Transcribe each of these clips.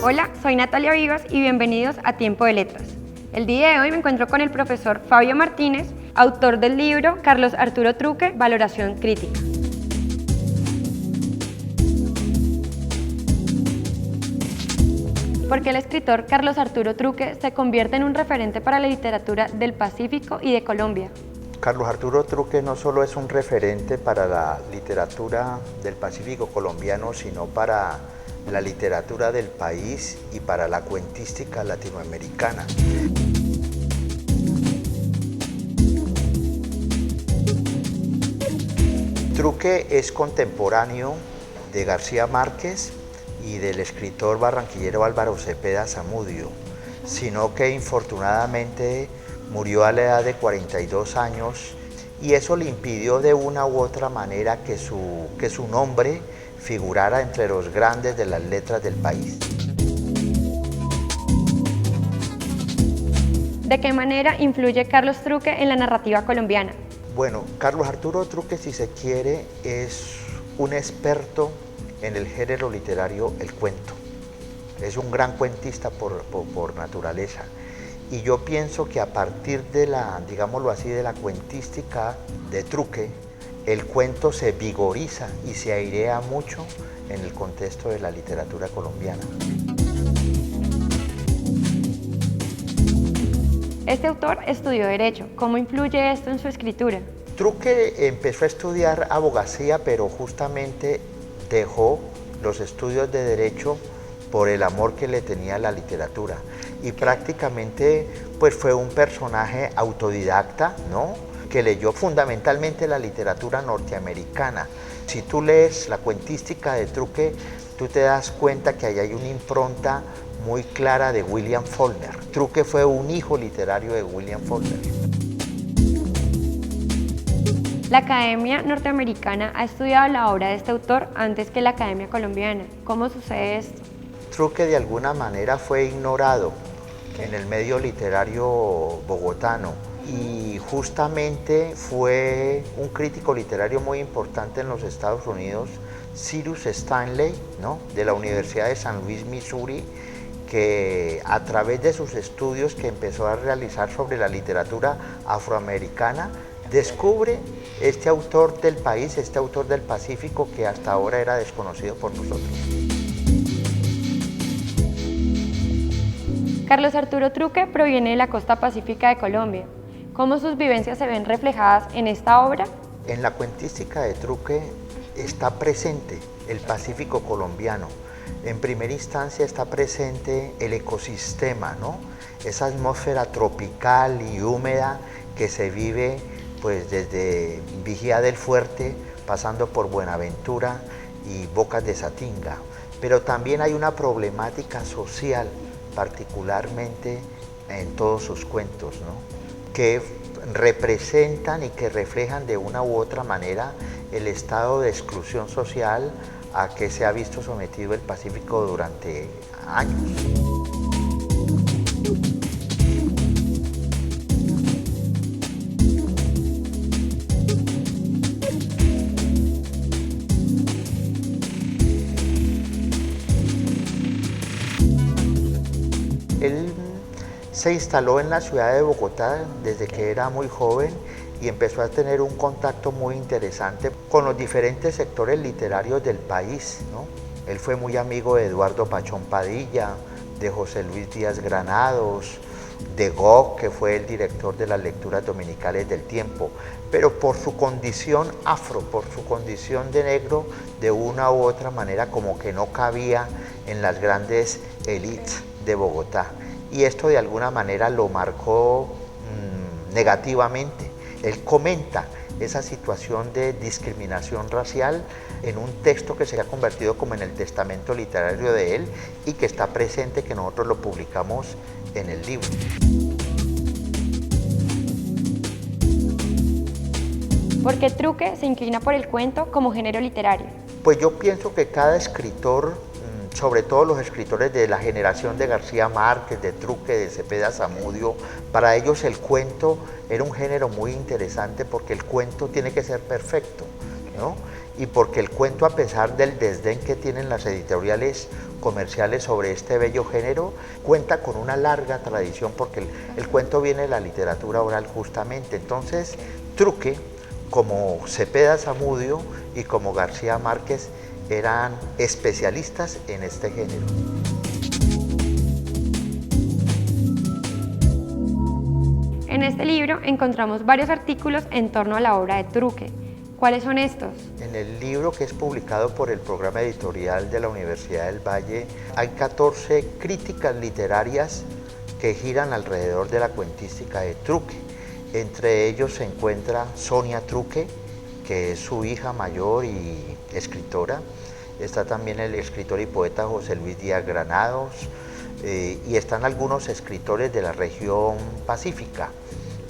Hola, soy Natalia Vivas y bienvenidos a Tiempo de Letras. El día de hoy me encuentro con el profesor Fabio Martínez, autor del libro Carlos Arturo Truque, Valoración Crítica. ¿Por qué el escritor Carlos Arturo Truque se convierte en un referente para la literatura del Pacífico y de Colombia? Carlos Arturo Truque no solo es un referente para la literatura del Pacífico colombiano, sino para la literatura del país y para la cuentística latinoamericana. Truque es contemporáneo de García Márquez y del escritor barranquillero Álvaro Cepeda Zamudio, sino que infortunadamente murió a la edad de 42 años y eso le impidió de una u otra manera que su nombre figurara entre los grandes de las letras del país. ¿De qué manera influye Carlos Truque en la narrativa colombiana? Bueno, Carlos Arturo Truque, si se quiere, es un experto en el género literario el cuento. Es un gran cuentista por naturaleza. Y yo pienso que a partir de la, digámoslo así, de la cuentística de Truque, el cuento se vigoriza y se airea mucho en el contexto de la literatura colombiana. Este autor estudió Derecho. ¿Cómo influye esto en su escritura? Truque empezó a estudiar abogacía, pero justamente dejó los estudios de Derecho por el amor que le tenía a la literatura. Y prácticamente pues fue un personaje autodidacta, ¿no?, que leyó fundamentalmente la literatura norteamericana. Si tú lees la cuentística de Truque, tú te das cuenta que ahí hay una impronta muy clara de William Faulkner. Truque fue un hijo literario de William Faulkner. La Academia Norteamericana ha estudiado la obra de este autor antes que la Academia Colombiana. ¿Cómo sucede esto? Truque de alguna manera fue ignorado en el medio literario bogotano y justamente fue un crítico literario muy importante en los Estados Unidos, Cyrus Stanley, ¿no?, de la Universidad de San Luis, Missouri, que a través de sus estudios que empezó a realizar sobre la literatura afroamericana, descubre este autor del país, este autor del Pacífico que hasta ahora era desconocido por nosotros. Carlos Arturo Truque proviene de la costa pacífica de Colombia. ¿Cómo sus vivencias se ven reflejadas en esta obra? En la cuentística de Truque está presente el Pacífico colombiano. En primera instancia está presente el ecosistema, ¿no?, esa atmósfera tropical y húmeda que se vive pues desde Vigía del Fuerte, pasando por Buenaventura y Bocas de Satinga. Pero también hay una problemática social, particularmente en todos sus cuentos, ¿no?, que representan y que reflejan de una u otra manera el estado de exclusión social a que se ha visto sometido el Pacífico durante años. Él se instaló en la ciudad de Bogotá desde que era muy joven y empezó a tener un contacto muy interesante con los diferentes sectores literarios del país, ¿no? Él fue muy amigo de Eduardo Pachón Padilla, de José Luis Díaz Granados, de Gog, que fue el director de las lecturas dominicales del Tiempo, pero por su condición afro, por su condición de negro, de una u otra manera como que no cabía en las grandes élites de Bogotá. Y esto de alguna manera lo marcó negativamente. Él comenta esa situación de discriminación racial en un texto que se ha convertido como en el testamento literario de él y que está presente, que nosotros lo publicamos en el libro. ¿Por qué Truque se inclina por el cuento como género literario? Pues yo pienso que cada escritor, sobre todo los escritores de la generación de García Márquez, de Truque, de Cepeda Zamudio, para ellos el cuento era un género muy interesante porque el cuento tiene que ser perfecto, ¿no? Y porque el cuento, a pesar del desdén que tienen las editoriales comerciales sobre este bello género, cuenta con una larga tradición porque el cuento viene de la literatura oral justamente. Entonces, Truque, como Cepeda Zamudio y como García Márquez, eran especialistas en este género. En este libro encontramos varios artículos en torno a la obra de Truque. ¿Cuáles son estos? En el libro que es publicado por el programa editorial de la Universidad del Valle hay 14 críticas literarias que giran alrededor de la cuentística de Truque. Entre ellos se encuentra Sonia Truque, que es su hija mayor y escritora. Está también el escritor y poeta José Luis Díaz Granados, y están algunos escritores de la región pacífica,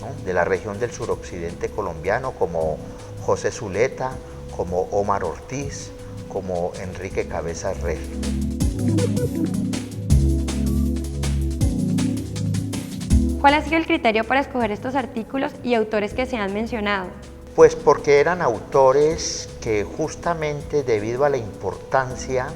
¿no? De la región del suroccidente colombiano, como José Zuleta, como Omar Ortiz, como Enrique Cabeza Herrera. ¿Cuál ha sido el criterio para escoger estos artículos y autores que se han mencionado? Pues porque eran autores que justamente debido a la importancia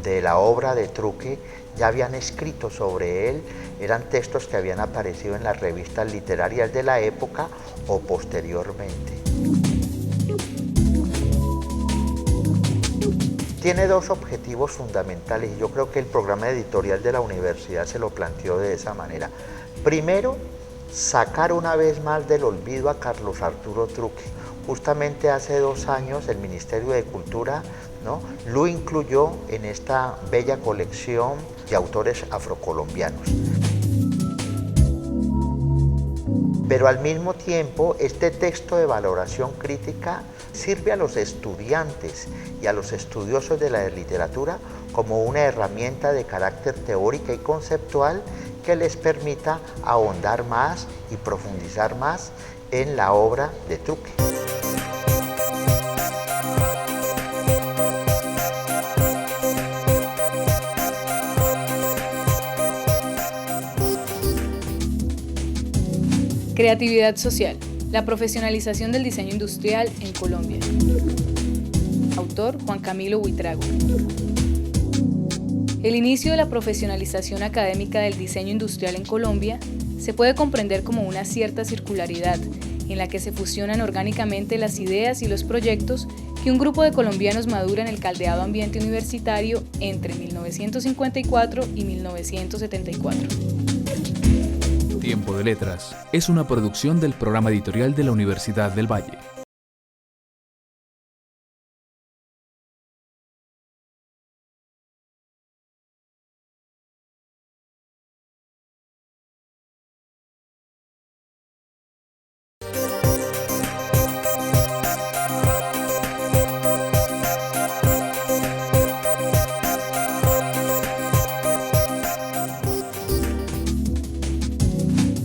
de la obra de Truque ya habían escrito sobre él, eran textos que habían aparecido en las revistas literarias de la época o posteriormente. Tiene dos objetivos fundamentales y yo creo que el programa editorial de la universidad se lo planteó de esa manera. Primero, sacar una vez más del olvido a Carlos Arturo Truque. Justamente hace 2 años el Ministerio de Cultura, ¿no?, lo incluyó en esta bella colección de autores afrocolombianos. Pero al mismo tiempo, este texto de valoración crítica sirve a los estudiantes y a los estudiosos de la literatura como una herramienta de carácter teórica y conceptual que les permita ahondar más y profundizar más en la obra de Truque. Creatividad social, la profesionalización del diseño industrial en Colombia. Autor Juan Camilo Buitrago. El inicio de la profesionalización académica del diseño industrial en Colombia se puede comprender como una cierta circularidad en la que se fusionan orgánicamente las ideas y los proyectos que un grupo de colombianos madura en el caldeado ambiente universitario entre 1954 y 1974. Tiempo de Letras es una producción del programa editorial de la Universidad del Valle.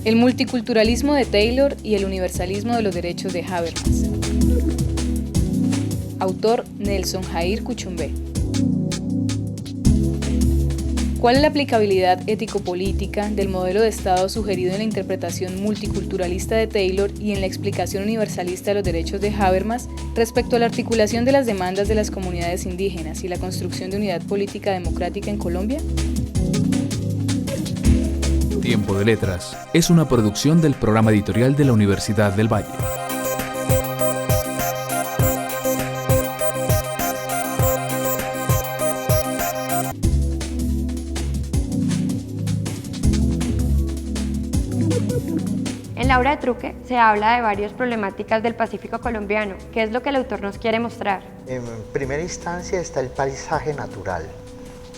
El multiculturalismo de Taylor y el universalismo de los derechos de Habermas. Autor Nelson Jair Cuchumbé. ¿Cuál es la aplicabilidad ético-política del modelo de Estado sugerido en la interpretación multiculturalista de Taylor y en la explicación universalista de los derechos de Habermas respecto a la articulación de las demandas de las comunidades indígenas y la construcción de unidad política democrática en Colombia? Tiempo de Letras es una producción del programa editorial de la Universidad del Valle. En la obra de Truque se habla de varias problemáticas del Pacífico colombiano. ¿Qué es lo que el autor nos quiere mostrar? En primera instancia está el paisaje natural.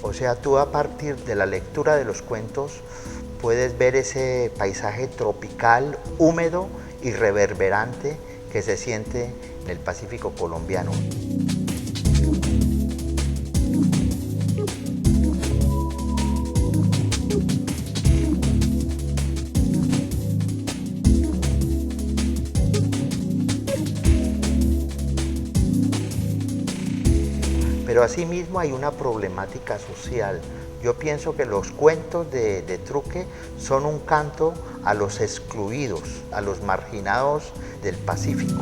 O sea, tú a partir de la lectura de los cuentos puedes ver ese paisaje tropical, húmedo y reverberante que se siente en el Pacífico colombiano. Pero asimismo hay una problemática social. Yo pienso que los cuentos de Truque son un canto a los excluidos, a los marginados del Pacífico.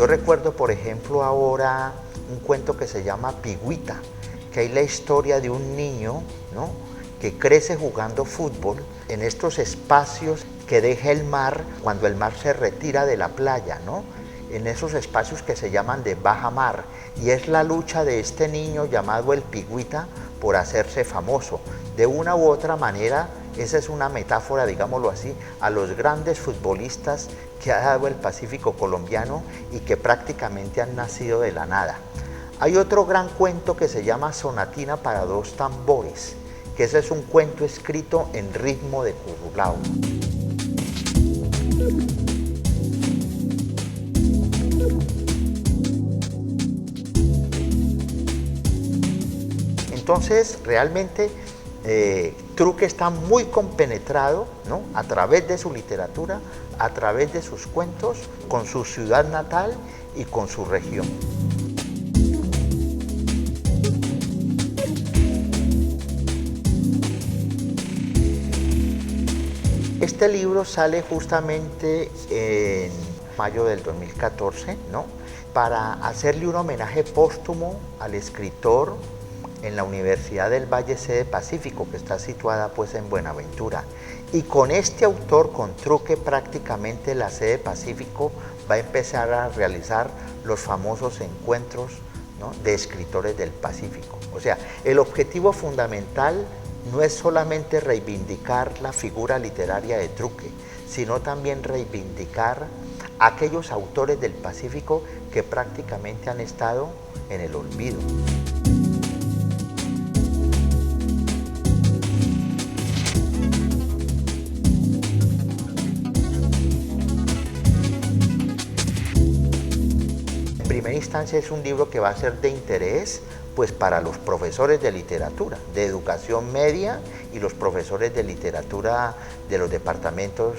Yo recuerdo, por ejemplo, ahora un cuento que se llama Pigüita, que hay la historia de un niño, ¿no?, que crece jugando fútbol en estos espacios que deja el mar cuando el mar se retira de la playa, ¿no?, en esos espacios que se llaman de baja mar, y es la lucha de este niño llamado el Pigüita por hacerse famoso. De una u otra manera, esa es una metáfora, digámoslo así, a los grandes futbolistas que ha dado el Pacífico colombiano y que prácticamente han nacido de la nada. Hay otro gran cuento que se llama Sonatina para dos tambores, que ese es un cuento escrito en ritmo de currulao. Entonces, realmente, Truque está muy compenetrado, ¿no?, a través de su literatura, a través de sus cuentos, con su ciudad natal y con su región. Este libro sale justamente en mayo del 2014, ¿no?, para hacerle un homenaje póstumo al escritor en la Universidad del Valle Sede Pacífico, que está situada pues en Buenaventura. Y con este autor, con Truque, prácticamente la Sede Pacífico va a empezar a realizar los famosos encuentros, ¿no?, de escritores del Pacífico. O sea, el objetivo fundamental no es solamente reivindicar la figura literaria de Truque, sino también reivindicar a aquellos autores del Pacífico que prácticamente han estado en el olvido. En primera instancia es un libro que va a ser de interés pues para los profesores de literatura, de educación media, y los profesores de literatura de los departamentos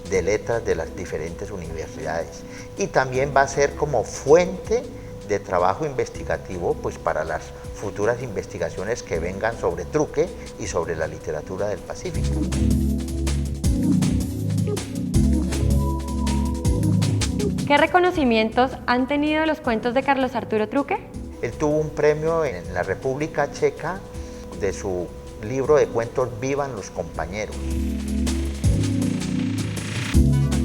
de letras de las diferentes universidades. Y también va a ser como fuente de trabajo investigativo pues para las futuras investigaciones que vengan sobre Truque y sobre la literatura del Pacífico. ¿Qué reconocimientos han tenido los cuentos de Carlos Arturo Truque? Él tuvo un premio en la República Checa de su libro de cuentos Vivan los compañeros.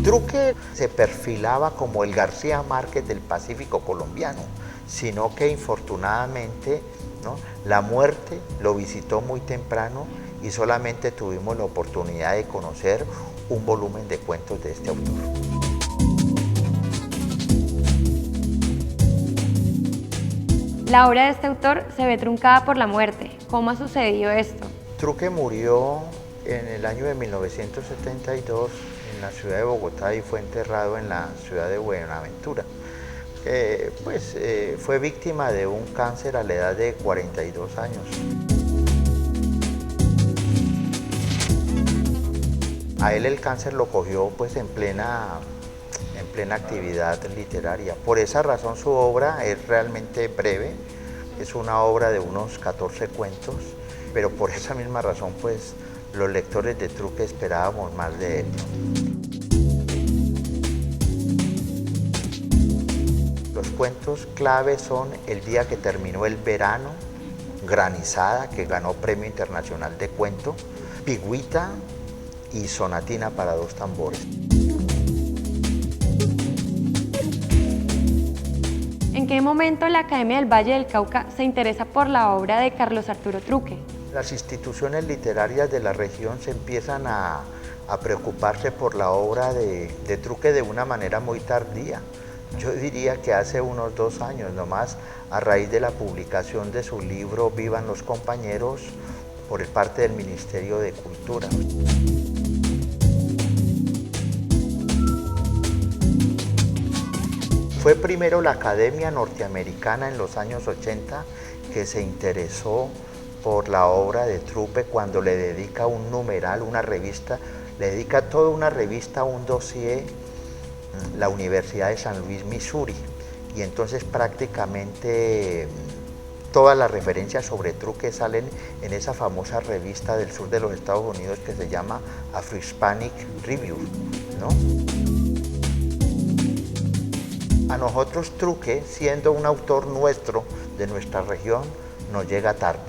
Truque se perfilaba como el García Márquez del Pacífico colombiano, sino que infortunadamente, ¿no?, la muerte lo visitó muy temprano y solamente tuvimos la oportunidad de conocer un volumen de cuentos de este autor. La obra de este autor se ve truncada por la muerte. ¿Cómo ha sucedido esto? Truque murió en el año de 1972 en la ciudad de Bogotá y fue enterrado en la ciudad de Buenaventura. Fue víctima de un cáncer a la edad de 42 años. A él el cáncer lo cogió pues en plena actividad literaria. Por esa razón su obra es realmente breve, es una obra de unos 14 cuentos, pero por esa misma razón pues los lectores de Truque esperábamos más de él, ¿no? Los cuentos clave son El día que terminó el verano, Granizada, que ganó Premio Internacional de Cuento, Pigüita y Sonatina para dos tambores. ¿En qué momento la Academia del Valle del Cauca se interesa por la obra de Carlos Arturo Truque? Las instituciones literarias de la región se empiezan a preocuparse por la obra de Truque de una manera muy tardía. Yo diría que hace unos 2 años nomás, a raíz de la publicación de su libro Vivan los compañeros por parte del Ministerio de Cultura. Fue primero la Academia Norteamericana en los años 80 que se interesó por la obra de Truque cuando le dedica un numeral, una revista, le dedica toda una revista, un dossier, la Universidad de San Luis, Missouri. Y entonces prácticamente todas las referencias sobre Truque salen en esa famosa revista del sur de los Estados Unidos que se llama Afro-Hispanic Review, ¿no? A nosotros Truque, siendo un autor nuestro, de nuestra región, nos llega tarde.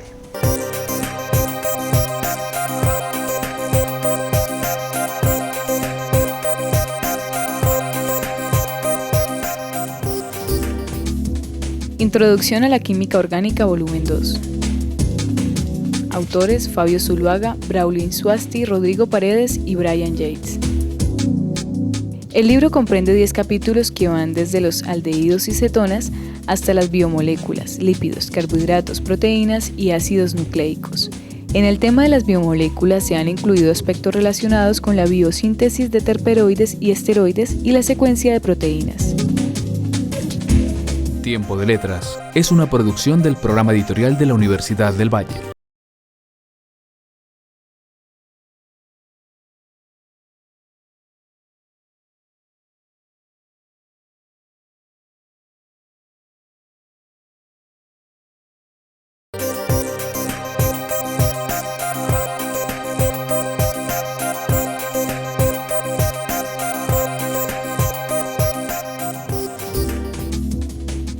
Introducción a la Química Orgánica, volumen 2. Autores: Fabio Zuluaga, Braulio Insuasti, Rodrigo Paredes y Brian Yates. El libro comprende 10 capítulos que van desde los aldehídos y cetonas hasta las biomoléculas, lípidos, carbohidratos, proteínas y ácidos nucleicos. En el tema de las biomoléculas se han incluido aspectos relacionados con la biosíntesis de terperoides y esteroides y la secuencia de proteínas. Tiempo de Letras es una producción del programa editorial de la Universidad del Valle.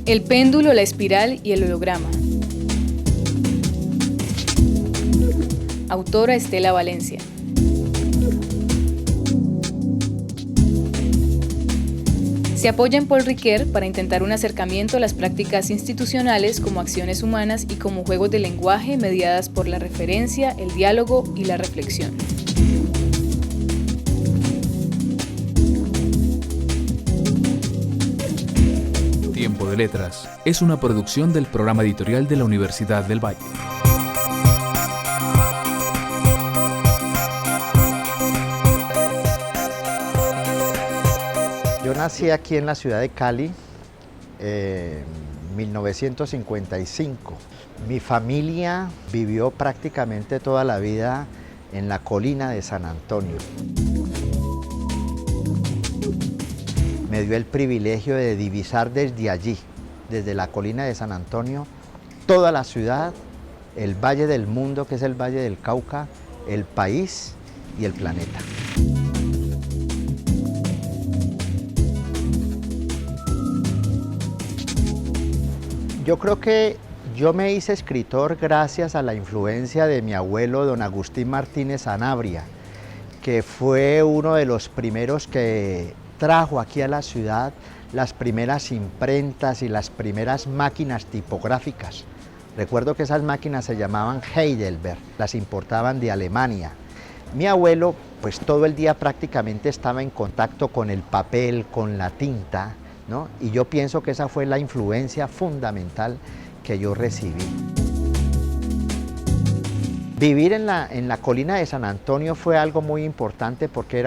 El péndulo, la espiral y el holograma. Autora: Estela Valencia. Se apoya en Paul Ricoeur para intentar un acercamiento a las prácticas institucionales como acciones humanas y como juegos de lenguaje mediadas por la referencia, el diálogo y la reflexión. Tiempo de Letras es una producción del programa editorial de la Universidad del Valle. Yo nací aquí en la ciudad de Cali en 1955. Mi familia vivió prácticamente toda la vida en la colina de San Antonio. Me dio el privilegio de divisar desde allí, desde la colina de San Antonio, toda la ciudad, el Valle del Mundo, que es el Valle del Cauca, el país y el planeta. Yo creo que yo me hice escritor gracias a la influencia de mi abuelo, don Agustín Martínez Sanabria, que fue uno de los primeros que trajo aquí a la ciudad las primeras imprentas y las primeras máquinas tipográficas. Recuerdo que esas máquinas se llamaban Heidelberg, las importaban de Alemania. Mi abuelo, pues todo el día prácticamente estaba en contacto con el papel, con la tinta, ¿no? Y yo pienso que esa fue la influencia fundamental que yo recibí. Vivir en la colina de San Antonio fue algo muy importante porque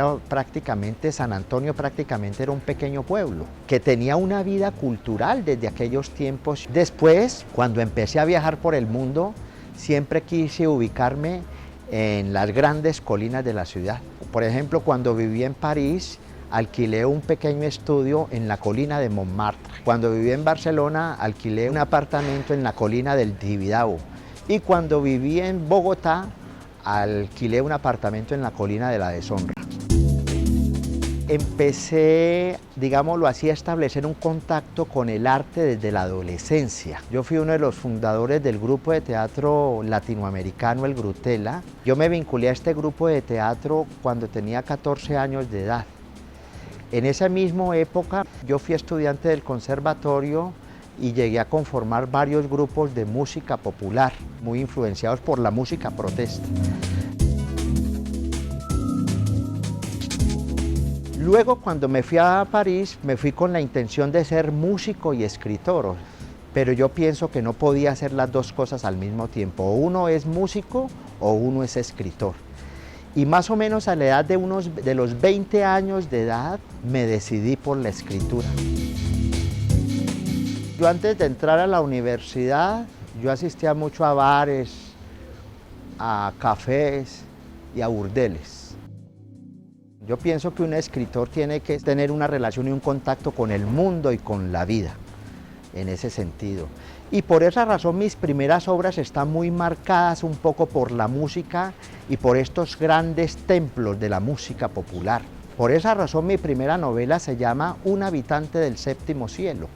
San Antonio prácticamente era un pequeño pueblo que tenía una vida cultural desde aquellos tiempos. Después, cuando empecé a viajar por el mundo, siempre quise ubicarme en las grandes colinas de la ciudad. Por ejemplo, cuando viví en París, alquilé un pequeño estudio en la colina de Montmartre. Cuando viví en Barcelona, alquilé un apartamento en la colina del Tibidabo. Y cuando viví en Bogotá, alquilé un apartamento en la colina de la Deshonra. Empecé, digámoslo así, a establecer un contacto con el arte desde la adolescencia. Yo fui uno de los fundadores del grupo de teatro latinoamericano, el Grutela. Yo me vinculé a este grupo de teatro cuando tenía 14 años de edad. En esa misma época, yo fui estudiante del conservatorio y llegué a conformar varios grupos de música popular, muy influenciados por la música protesta. Luego, cuando me fui a París, me fui con la intención de ser músico y escritor, pero yo pienso que no podía hacer las dos cosas al mismo tiempo. O uno es músico o uno es escritor. Y más o menos a la edad de los 20 años de edad, me decidí por la escritura. Yo antes de entrar a la universidad, yo asistía mucho a bares, a cafés y a burdeles. Yo pienso que un escritor tiene que tener una relación y un contacto con el mundo y con la vida, en ese sentido. Y por esa razón mis primeras obras están muy marcadas un poco por la música y por estos grandes templos de la música popular. Por esa razón mi primera novela se llama Un habitante del séptimo cielo,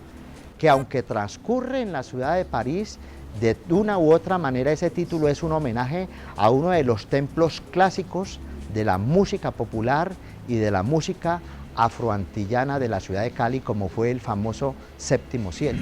que aunque transcurre en la ciudad de París, de una u otra manera ese título es un homenaje a uno de los templos clásicos de la música popular y de la música afroantillana de la ciudad de Cali, como fue el famoso Séptimo Cielo.